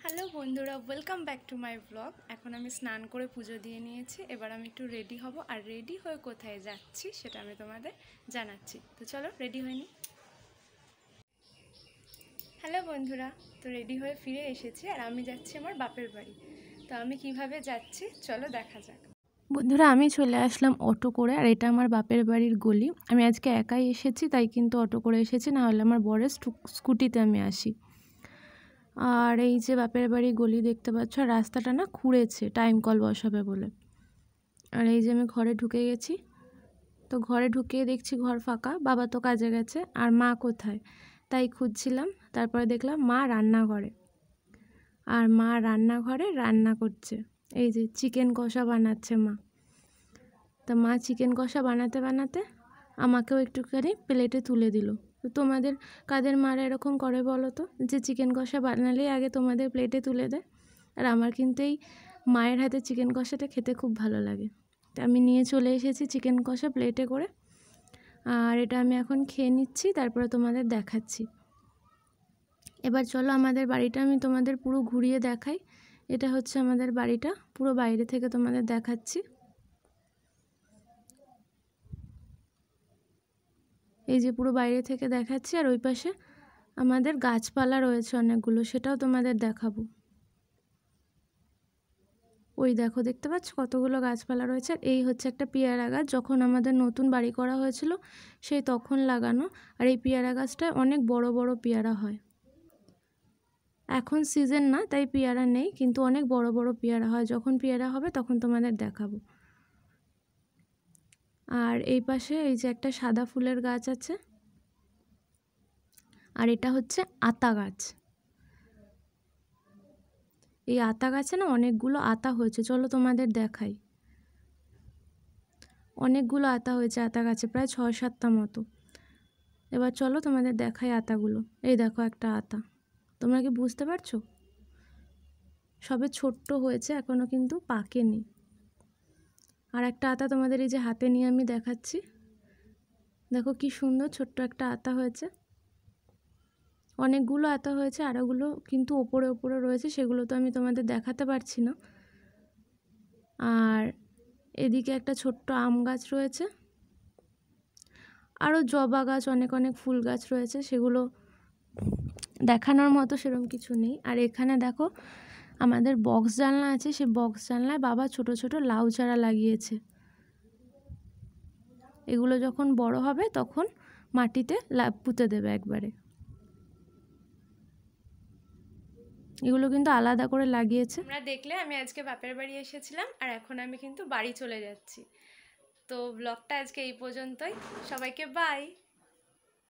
Hello বন্ধুরা, welcome back to my blog. এখন আমি স্নান করে পুজো দিয়ে নিয়েছি। এবার আমি একটু রেডি হব, আর রেডি হয়ে কোথায় যাচ্ছি সেটা আমি তোমাদের জানাচ্ছি। তো চলো রেডি হয়ে নিই। হ্যালো বন্ধুরা, তো রেডি হয়ে ফিরে এসেছি, আর আমি যাচ্ছি আমার বাপের বাড়ি। তো আমি কিভাবে যাচ্ছি চলো দেখা যাক। বন্ধুরা, আমি চলে আসলাম অটো করে, আর এটা আমার বাপের বাড়ির গলি। আমি আজকে একাই এসেছি, তাই কিন্তু অটো করে এসেছি, না হলে আমার বরের স্কুটিতে আমি আসি। আর এই যে বাপের বাড়ি গলি দেখতে পাচ্ছ, রাস্তাটা না খুঁড়েছে টাইম কল বসাবে বলে। আর এই যে আমি ঘরে ঢুকে গেছি। তো ঘরে ঢুকে দেখছি ঘর ফাঁকা, বাবা তো কাজে গেছে, আর মা কোথায় তাই খুঁজছিলাম। তারপরে দেখলাম মা রান্নাঘরে, আর মা রান্নাঘরে রান্না করছে। এই যে চিকেন কষা বানাচ্ছে মা। তা মা চিকেন কষা বানাতে বানাতে আমাকেও একটুখানি প্লেটে তুলে দিল। তো তোমাদের কাদের মারা এরকম করে বলো তো, যে চিকেন কষা বানালেই আগে তোমাদের প্লেটে তুলে দেয়? আর আমার কিন্তু এই মায়ের হাতে চিকেন কষাটা খেতে খুব ভালো লাগে। তো আমি নিয়ে চলে এসেছি চিকেন কষা প্লেটে করে, আর এটা আমি এখন খেয়ে নিচ্ছি, তারপরে তোমাদের দেখাচ্ছি। এবার চলো আমাদের বাড়িটা আমি তোমাদের পুরো ঘুরিয়ে দেখাই। এটা হচ্ছে আমাদের বাড়িটা, পুরো বাইরে থেকে তোমাদের দেখাচ্ছি। এই যে পুরো বাইরে থেকে দেখাচ্ছি, আর ওই পাশে আমাদের গাছপালা রয়েছে অনেকগুলো, সেটাও তোমাদের দেখাবো। ওই দেখো, দেখতে পাচ্ছ কতগুলো গাছপালা রয়েছে। আর এই হচ্ছে একটা পেয়ারা গাছ, যখন আমাদের নতুন বাড়ি করা হয়েছিল সেই তখন লাগানো। আর এই পেয়ারা গাছটায় অনেক বড় বড় পেয়ারা হয়। এখন সিজন না তাই পেয়ারা নেই, কিন্তু অনেক বড় বড় পেয়ারা হয়। যখন পেয়ারা হবে তখন তোমাদের দেখাবো। আর এই পাশে এই যে একটা সাদা ফুলের গাছ আছে, আর এটা হচ্ছে আতা গাছ। এই আতা গাছে না অনেকগুলো আতা হয়েছে, চলো তোমাদের দেখাই। অনেকগুলো আতা হয়েছে আতা গাছে, প্রায় 6-7টা মতো। এবার চলো তোমাদের দেখাই আতাগুলো। এই দেখো একটা আতা, তোমরা কি বুঝতে পারছো? সবে ছোট্ট হয়েছে, এখনো কিন্তু পাকেনি। আর একটা আতা তোমাদের এই যে হাতে নিয়ে আমি দেখাচ্ছি, দেখো কি সুন্দর ছোট্ট একটা আতা হয়েছে। অনেকগুলো আতা হয়েছে, আরোগুলো কিন্তু ওপরে ওপরে রয়েছে, সেগুলো তো আমি তোমাদের দেখাতে পারছি না। আর এদিকে একটা ছোট্ট আম গাছ রয়েছে, আরও জবা গাছ, অনেক অনেক ফুল গাছ রয়েছে, সেগুলো দেখানোর মতো সেরকম কিছু নেই। আর এখানে দেখো আমাদের বক্স জানলা আছে, সেই বক্স জানলায় বাবা ছোট ছোট লাউ চারা লাগিয়েছে। এগুলো যখন বড় হবে তখন মাটিতে পুঁতে দেবে একবারে। এগুলো কিন্তু আলাদা করে লাগিয়েছে। আমরা দেখলে আমি আজকে বাপের বাড়ি এসেছিলাম, আর এখন আমি কিন্তু বাড়ি চলে যাচ্ছি। তো ব্লগটা আজকে এই পর্যন্তই। সবাইকে বাই।